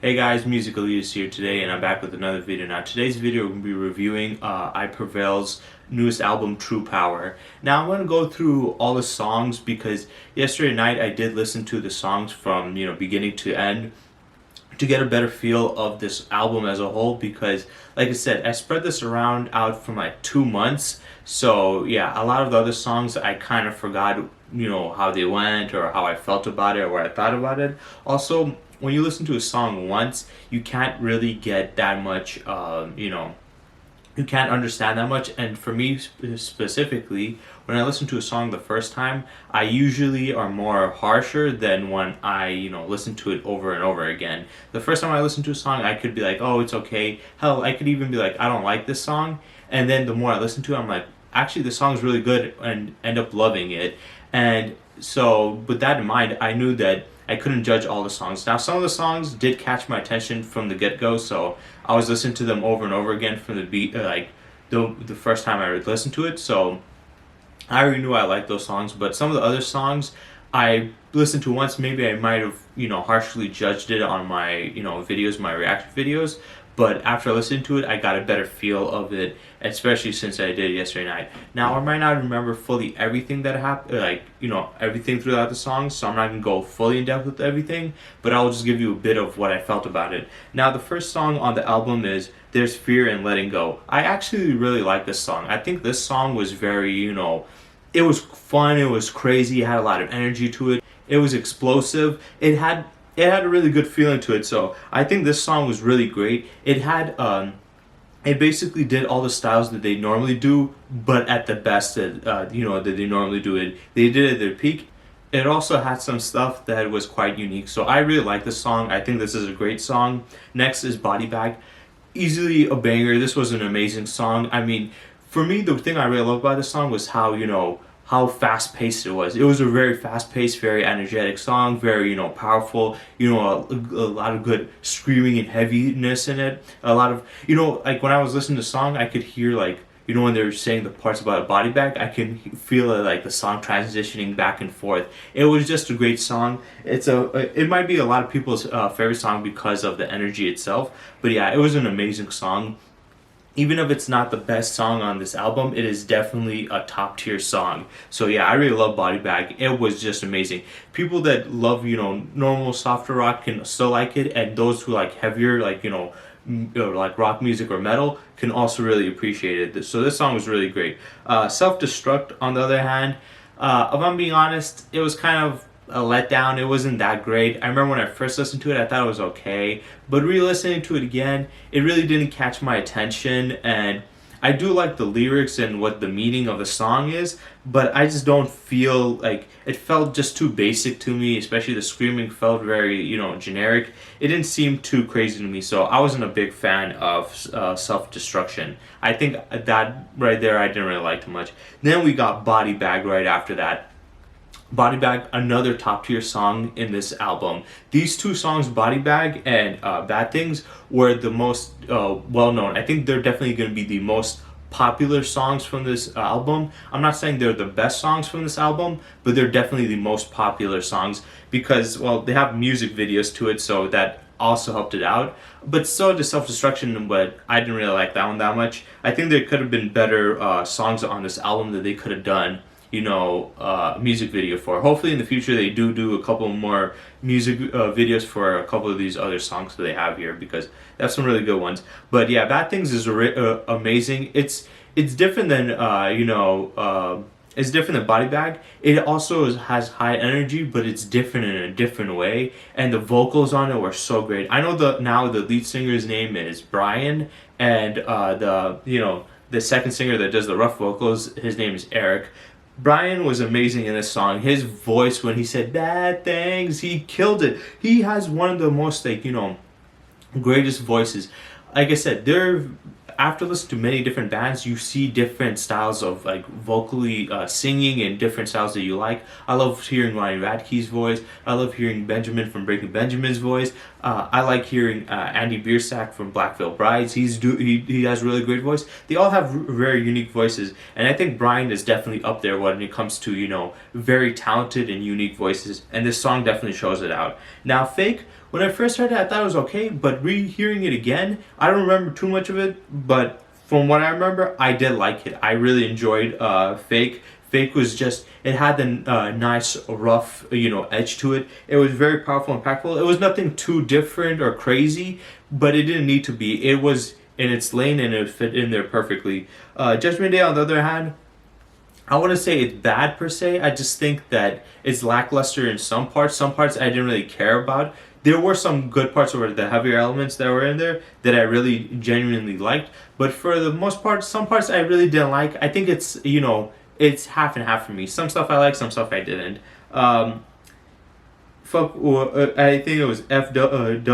Hey guys, Musical Leaders here today, and I'm back with another video. Now, today's video we're going to be reviewing Prevail's newest album, True Power. Now, I'm going to go through all the songs because yesterday night I did listen to the songs from beginning to end to get a better feel of this album as a whole. Because, like I said, I spread this around out from like 2 months. So yeah, a lot of the other songs I kind of forgot, how they went or how I felt about it or what I thought about it. Also, when you listen to a song once, you can't really get that much, you can't understand that much. And for me specifically, when I listen to a song the first time, I usually are more harsher than when I, listen to it over and over again. The first time I listen to a song, I could be like, oh, it's okay. Hell, I could even be like, I don't like this song. And then the more I listen to it, I'm like, actually, this song's really good, and end up loving it. And so, with that in mind, I knew that I couldn't judge all the songs. Now, some of the songs did catch my attention from the get-go, so I was listening to them over and over again from the beat, the first time I listened to it. So I already knew I liked those songs. But some of the other songs I listened to once, maybe I might have harshly judged it on my videos, my reaction videos. But after listening to it, I got a better feel of it, especially since I did it yesterday night. Now, I might not remember fully everything that happened, everything throughout the song, so I'm not going to go fully in depth with everything, but I'll just give you a bit of what I felt about it. Now, the first song on the album is There's Fear in Letting Go. I actually really like this song. I think this song was very, it was fun, it was crazy, it had a lot of energy to it, it was explosive, it had a really good feeling to it. So I think this song was really great. It had it basically did all the styles that they normally do, but at the best that that they normally do it. They did it at their peak. It also had some stuff that was quite unique. So I really like this song. I think this is a great song. Next is Body Bag. Easily a banger. This was an amazing song. I mean, for me, the thing I really loved about this song was how fast-paced it was. It was a very fast-paced, very energetic song, very, powerful, a lot of good screaming and heaviness in it. A lot of, like when I was listening to the song, I could hear when they were saying the parts about a body bag, I can feel the song transitioning back and forth. It was just a great song. It might be a lot of people's favorite song because of the energy itself, but yeah, it was an amazing song. Even if it's not the best song on this album, it is definitely a top tier song. So yeah, I really love Body Bag. It was just amazing. People that love, normal softer rock can still like it, and those who like heavier, like rock music or metal can also really appreciate it. So this song was really great. Self-Destruct, on the other hand, if I'm being honest, it was kind of a letdown. It wasn't that great. I remember when I first listened to it, I thought it was okay, but re-listening to it again, it really didn't catch my attention. And I do like the lyrics and what the meaning of the song is, but I just don't feel like it felt just too basic to me. Especially the screaming felt very generic. It didn't seem too crazy to me, so I wasn't a big fan of Self-Destruction. I think that right there I didn't really like too much. Then we got Body Bag right after that. Body Bag, another top tier song in this album. These two songs, Body Bag and Bad Things, were the most well known. I think they're definitely going to be the most popular songs from this album. I'm not saying they're the best songs from this album, but they're definitely the most popular songs because, well, they have music videos to it, so that also helped it out. But so did Self-Destruction, but I didn't really like that one that much. I think there could have been better songs on this album that they could have done music video for. Hopefully in the future they do a couple more music videos for a couple of these other songs that they have here, because they have some really good ones. But yeah, Bad Things is amazing. It's different than it's different than Body Bag. It also has high energy, but it's different in a different way, and the vocals on it were so great. I know the lead singer's name is Brian, and the second singer that does the rough vocals, his name is Eric. Brian was amazing in this song. His voice, when he said bad things, he killed it. He has one of the most greatest voices. Like I said, after listening to many different bands, you see different styles of vocally singing and different styles that you like. I love hearing Ryan Radke's voice. I love hearing Benjamin from Breaking Benjamin's voice. I like hearing Andy Biersack from Black Veil Brides. He has a really great voice. They all have very unique voices, and I think Brian is definitely up there when it comes to very talented and unique voices. And this song definitely shows it out. Now, Fake When I first heard it, I thought it was okay, but rehearing it again, I don't remember too much of it, but from what I remember, I did like it. I really enjoyed Fake. Fake was just, it had the nice rough edge to it. It was very powerful and impactful. It was nothing too different or crazy, but it didn't need to be. It was in its lane and it fit in there perfectly. Judgment Day, on the other hand, I wouldn't say it's bad per se. I just think that it's lackluster in some parts. Some parts I didn't really care about. There were some good parts, or the heavier elements that were in there that I really genuinely liked. But for the most part, some parts I really didn't like. I think it's half and half for me. Some stuff I liked, some stuff I didn't. I think it was FWYTYK,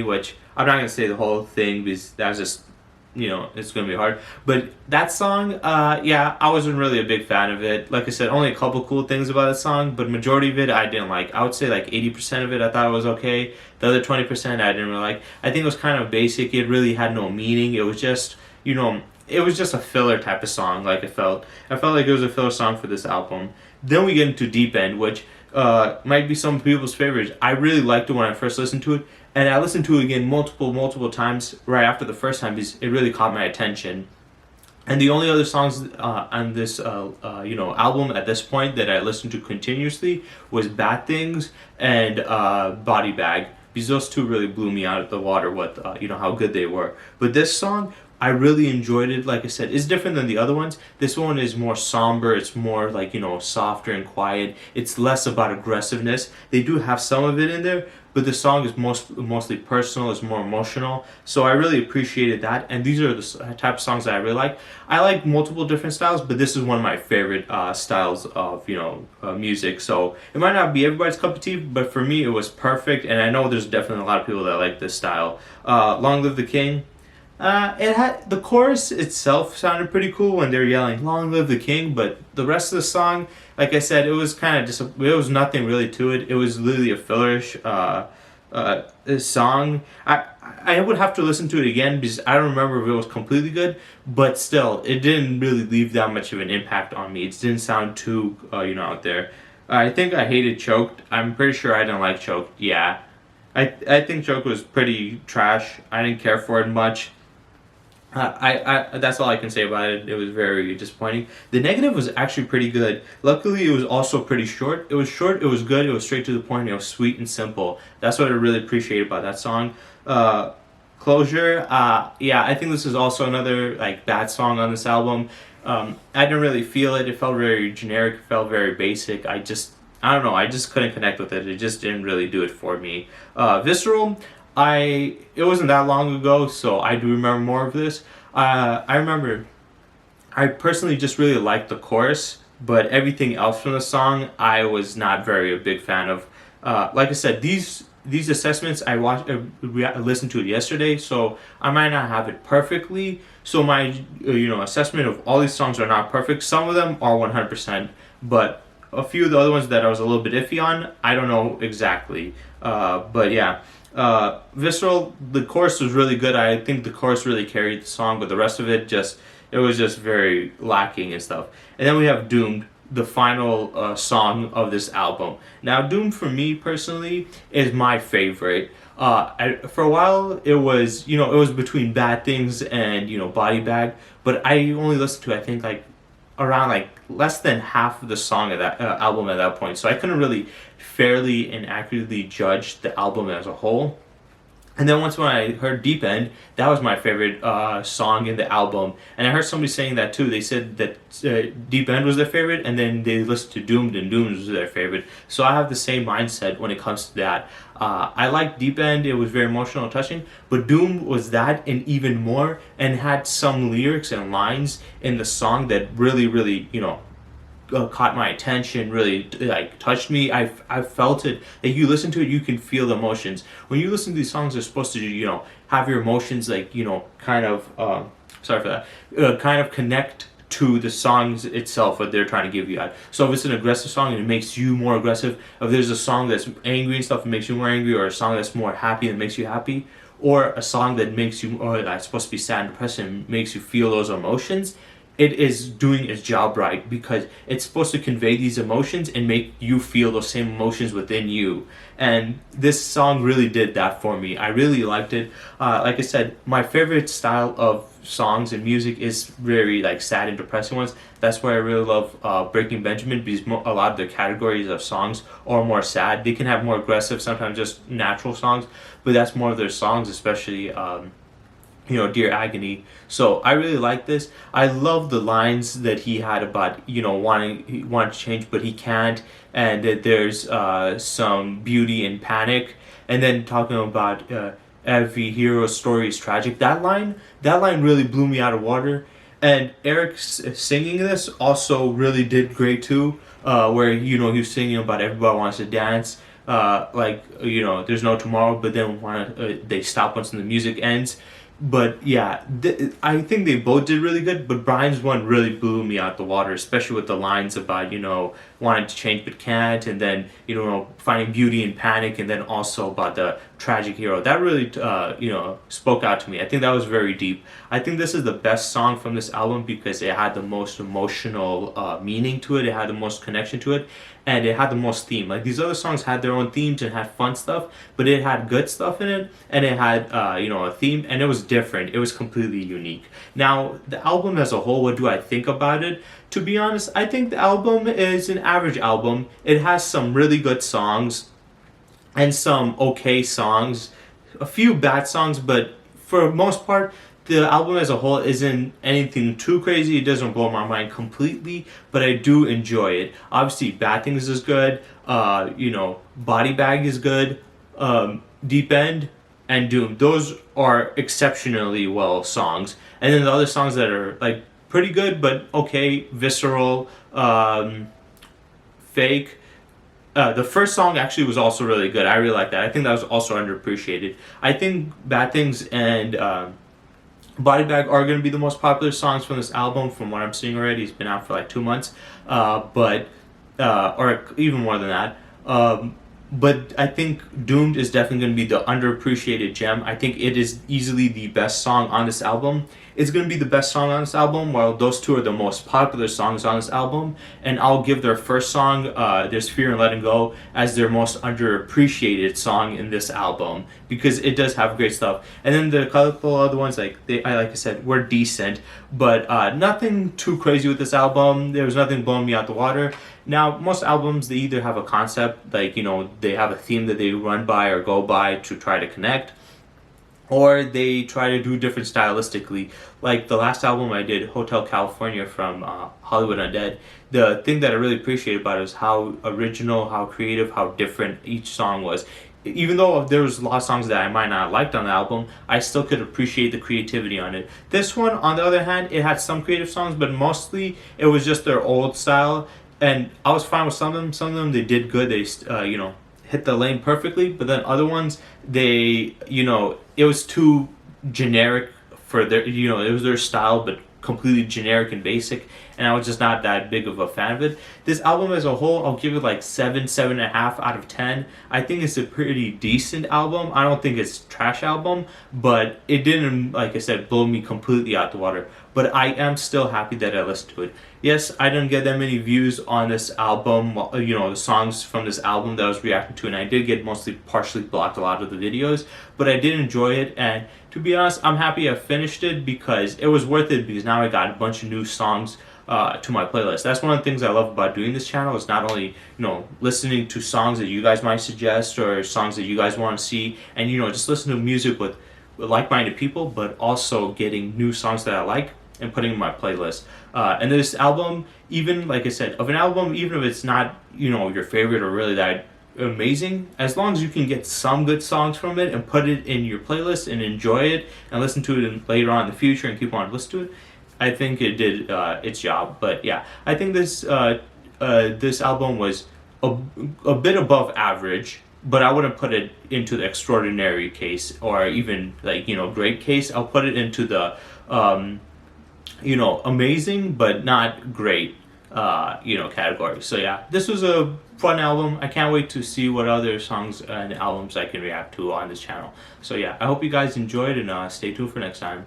which I'm not gonna say the whole thing because that's just it's gonna be hard. But that song, yeah, I wasn't really a big fan of it. Like I said, only a couple cool things about the song, but majority of it I didn't like. I would say like 80% of it I thought it was okay. The other 20% I didn't really like. I think it was kind of basic. It really had no meaning. It was just it was just a filler type of song. Like I felt like it was a filler song for this album. Then we get into Deep End, which might be some people's favorites. I really liked it when I first listened to it, and I listened to it again multiple times right after the first time because it really caught my attention. And the only other songs on this album at this point that I listened to continuously was Bad Things and Body Bag, because those two really blew me out of the water with how good they were. But this song, I really enjoyed it. Like I said, it's different than the other ones. This one is more somber. It's more like softer and quiet. It's less about aggressiveness. They do have some of it in there, but the song is mostly personal. It's more emotional. So I really appreciated that. And these are the type of songs that I really like. I like multiple different styles, but this is one of my favorite styles of music. So it might not be everybody's cup of tea, but for me it was perfect. And I know there's definitely a lot of people that like this style. Long Live the King. It had the chorus itself sounded pretty cool when they're yelling "Long live the King," but the rest of the song, like I said, it was kind of just it was nothing really to it. It was literally a fillerish song. I would have to listen to it again because I don't remember if it was completely good, but still, it didn't really leave that much of an impact on me. It didn't sound too out there. I think I hated Choked. I'm pretty sure I didn't like Choked. Yeah, I think Choked was pretty trash. I didn't care for it much. I that's all I can say about it. It was very disappointing. The negative was actually pretty good. Luckily, it was also pretty short. It was short. It was good. It was straight to the point. It was sweet and simple. That's what I really appreciated about that song. Closure. Yeah, I think this is also another like bad song on this album. I didn't really feel it. It felt very generic. It felt very basic. I don't know. I just couldn't connect with it. It just didn't really do it for me. Visceral. It wasn't that long ago, so I do remember more of this. I remember I personally just really liked the chorus, but everything else from the song I was not very a big fan of. Like I said, these assessments I listened to it yesterday, so I might not have it perfectly. So my assessment of all these songs are not perfect. Some of them are 100%, but a few of the other ones that I was a little bit iffy on, I don't know exactly. But yeah. Visceral, the chorus was really good. I think the chorus really carried the song, but the rest of it was just very lacking and stuff. And then we have Doomed, the final song of this album. Now, Doomed for me personally is my favorite. For a while it was between Bad Things and Body Bag, but I only listened to I think like around like less than half of the song of that album at that point, so I couldn't really fairly and accurately judge the album as a whole. And then once when I heard Deep End, that was my favorite song in the album. And I heard somebody saying that too. They said that Deep End was their favorite, and then they listened to Doomed, and Doomed was their favorite. So I have the same mindset when it comes to that. I liked Deep End. It was very emotional and touching. But Doomed was that and even more, and had some lyrics and lines in the song that really, really, caught my attention, really like touched me. I felt it. Like you listen to it, you can feel the emotions. When you listen to these songs, they're supposed to have your emotions like kind of sorry for that, kind of connect to the songs itself, what they're trying to give you out. So if it's an aggressive song and it makes you more aggressive, if there's a song that's angry and stuff, it makes you more angry, or a song that's more happy and makes you happy, or a song that makes you, or that's supposed to be sad and depressing and makes you feel those emotions, it is doing its job right, because it's supposed to convey these emotions and make you feel those same emotions within you. And this song really did that for me. I really liked it. Like I said, my favorite style of songs and music is very like sad and depressing ones. That's why I really love Breaking Benjamin, because a lot of the categories of songs are more sad. They can have more aggressive, sometimes just natural songs, but that's more of their songs, especially Dear Agony. So I really like this. I love the lines that he had about he wanting to change but he can't, and that there's some beauty in panic, and then talking about every hero's story is tragic. That line really blew me out of water. And Eric's singing this also really did great too. Where he was singing about everybody wants to dance. There's no tomorrow, but then they stop once the music ends. But yeah, I think they both did really good, but Brian's one really blew me out the water, especially with the lines about, wanting to change but can't, and then, finding beauty in panic, and then also about the tragic hero. That really, spoke out to me. I think that was very deep. I think this is the best song from this album because it had the most emotional meaning to it, it had the most connection to it, and it had the most theme. Like these other songs had their own themes and had fun stuff, but it had good stuff in it, and it had a theme, and it was different. It was completely unique. Now the album as a whole, what do I think about it? To be honest, I think the album is an average album. It has some really good songs and some okay songs, a few bad songs, but for the most part, the album as a whole isn't anything too crazy. It doesn't blow my mind completely, but I do enjoy it. Obviously, Bad Things is good. Body Bag is good. Deep End and Doom. Those are exceptionally well songs. And then the other songs that are like pretty good but okay, Visceral, Fake. The first song actually was also really good. I really like that. I think that was also underappreciated. I think Bad Things and Body Bag are going to be the most popular songs from this album, from what I'm seeing already. It's been out for like 2 months, or even more than that. But I think Doomed is definitely going to be the underappreciated gem. I think it is easily the best song on this album. It's going to be the best song on this album, while those two are the most popular songs on this album. And I'll give their first song, There's Fear and Letting Go, as their most underappreciated song in this album, because it does have great stuff. And then the couple other ones, like I said, were decent, but nothing too crazy with this album. There was nothing blowing me out the water. Now, most albums, they either have a concept, like, they have a theme that they run by or go by to try to connect, or they try to do different stylistically. Like the last album I did, Hotel California from Hollywood Undead, the thing that I really appreciated about it was how original, how creative, how different each song was. Even though there was a lot of songs that I might not have liked on the album, I still could appreciate the creativity on it. This one, on the other hand, it had some creative songs, but mostly it was just their old style. And I was fine with some of them. Some of them, they did good. They, hit the lane perfectly. But then other ones, they, it was too generic for their, it was their style, but completely generic and basic. And I was just not that big of a fan of it. This album as a whole, I'll give it like 7.5 out of 10. I think it's a pretty decent album. I don't think it's a trash album, but it didn't, like I said, blow me completely out the water. But I am still happy that I listened to it. Yes, I didn't get that many views on this album, the songs from this album that I was reacting to, and I did get mostly partially blocked a lot of the videos, but I did enjoy it, and to be honest, I'm happy I finished it because it was worth it, because now I got a bunch of new songs to my playlist. That's one of the things I love about doing this channel, is not only, listening to songs that you guys might suggest or songs that you guys want to see, and, just listen to music with like-minded people, but also getting new songs that I like and putting in my playlist. And this album, even like I said, of an album, even if it's not, your favorite or really that amazing, as long as you can get some good songs from it and put it in your playlist and enjoy it and listen to it later on in the future and keep on listening to it, I think it did its job. But yeah, I think this album was a bit above average, but I wouldn't put it into the extraordinary case or even like, great case. I'll put it into the amazing but not great category. So yeah, this was a fun album. I can't wait to see what other songs and albums I can react to on this channel. So yeah, I hope you guys enjoyed, and stay tuned for next time.